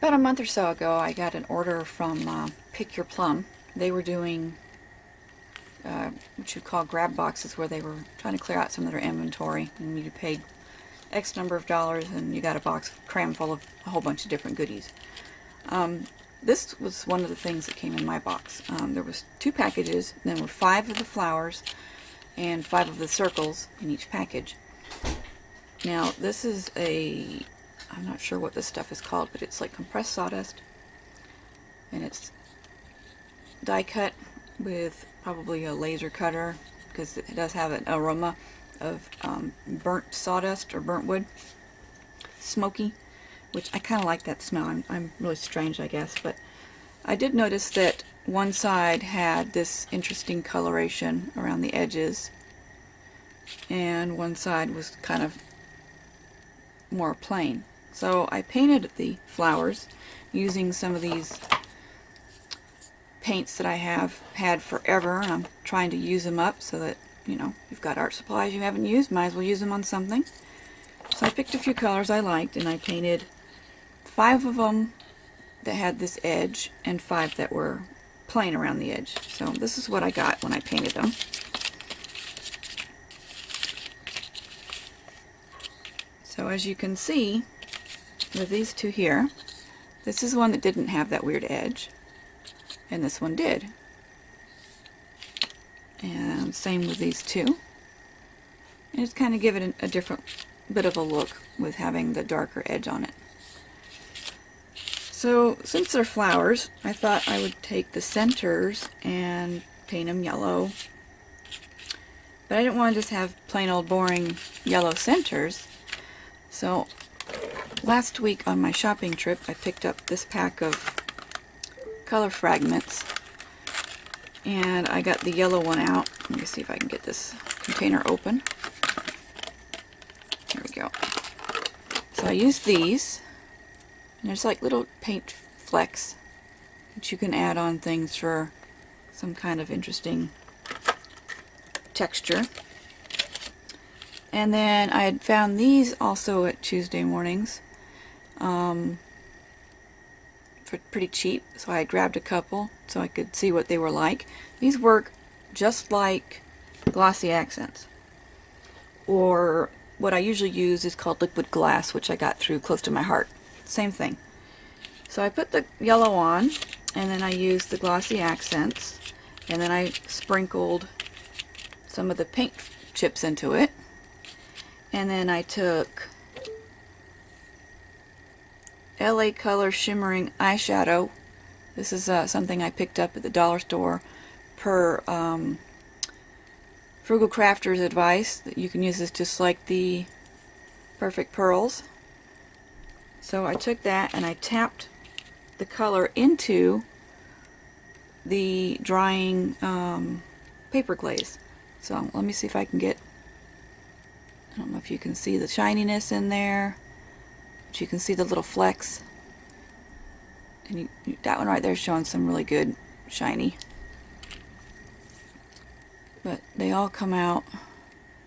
About a month or so ago, I got an order from Your Plum. They were doing what you'd call grab boxes, where they were trying to clear out some of their inventory, and you paid X number of dollars and you got a box crammed full of a whole bunch of different goodies. This was one of the things that came in my box. There was 2 packages, and there were 5 of the flowers and 5 of the circles in each package. Now this is I'm not sure what this stuff is called, but it's like compressed sawdust, and it's die cut with probably a laser cutter, because it does have an aroma of burnt sawdust or burnt wood, smoky, which I kind of like that smell. I'm really strange, I guess, but I did notice that one side had this interesting coloration around the edges, and one side was kind of more plain. So I painted the flowers using some of these paints that I have had forever, and I'm trying to use them up so that, you know, you've got art supplies you haven't used, might as well use them on something. So I picked a few colors I liked, and I painted 5 of them that had this edge and 5 that were plain around the edge. So this is what I got when I painted them. So as you can see with these 2 here, this is one that didn't have that weird edge, and this one did. And same with these 2. And just kind of give it a different bit of a look with having the darker edge on it. So since they're flowers, I thought I would take the centers and paint them yellow. But I didn't want to just have plain old boring yellow centers. So last week on my shopping trip, I picked up this pack of color fragments, and I got the yellow one out. Let me see if I can get this container open. There we go. So I used these, and there's like little paint flecks that you can add on things for some kind of interesting texture. And then I had found these also at Tuesday Mornings for pretty cheap, so I grabbed a couple so I could see what they were like. These work just like glossy accents, or what I usually use is called liquid glass, which I got through Close to My Heart. Same thing. So I put the yellow on, and then I used the glossy accents, and then I sprinkled some of the paint chips into it. And then I took LA Color Shimmering Eyeshadow. This is something I picked up at the dollar store per Frugal Crafter's advice, that you can use this just like the Perfect Pearls. So I took that and I tapped the color into the drying paper glaze. So let me see if I can get, I don't know if you can see the shininess in there, but you can see the little flecks. And that one right there is showing some really good shiny. But they all come out,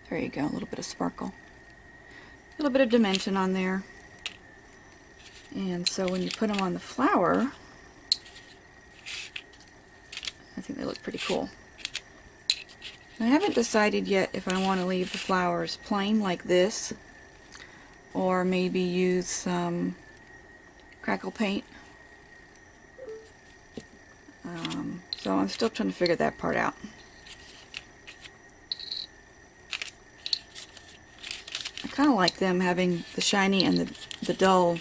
there you go, a little bit of sparkle. A little bit of dimension on there. And so when you put them on the flower, I think they look pretty cool. I haven't decided yet if I want to leave the flowers plain like this, or maybe use some crackle paint. So I'm still trying to figure that part out. I kind of like them having the shiny and the dull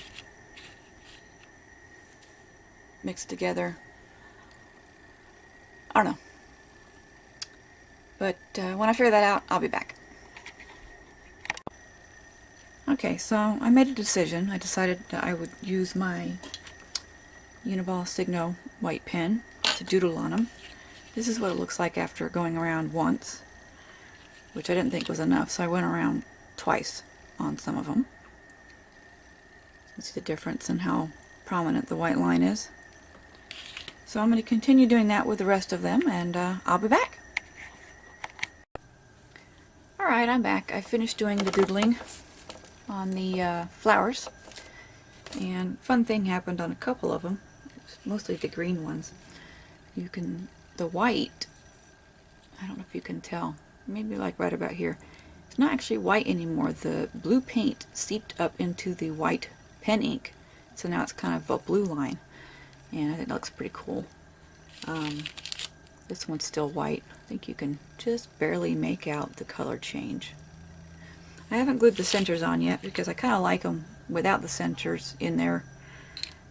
mixed together. I don't know. But when I figure that out, I'll be back. Okay, so I made a decision. I decided that I would use my Uniball Signo white pen to doodle on them. This is what it looks like after going around once, which I didn't think was enough, so I went around twice on some of them. You see the difference in how prominent the white line is. So I'm going to continue doing that with the rest of them, and I'll be back. Alright, I'm back. I finished doing the doodling on the flowers. And fun thing happened on a couple of them, mostly the green ones. The white, I don't know if you can tell, maybe like right about here, it's not actually white anymore. The blue paint seeped up into the white pen ink, so now it's kind of a blue line, and I think that looks pretty cool. This one's still white. I think you can just barely make out the color change. I haven't glued the centers on yet because I kind of like them without the centers in there.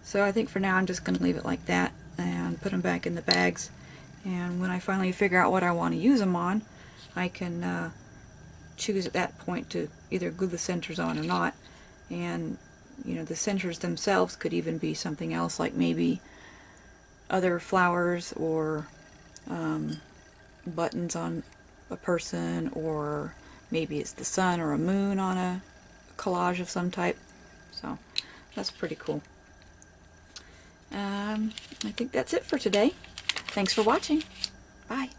So I think for now I'm just going to leave it like that and put them back in the bags. And when I finally figure out what I want to use them on, I can choose at that point to either glue the centers on or not. And you know, the centers themselves could even be something else, like maybe other flowers or buttons on a person, or maybe it's the sun or a moon on a collage of some type. So that's pretty cool. I think that's it for today. Thanks for watching. Bye.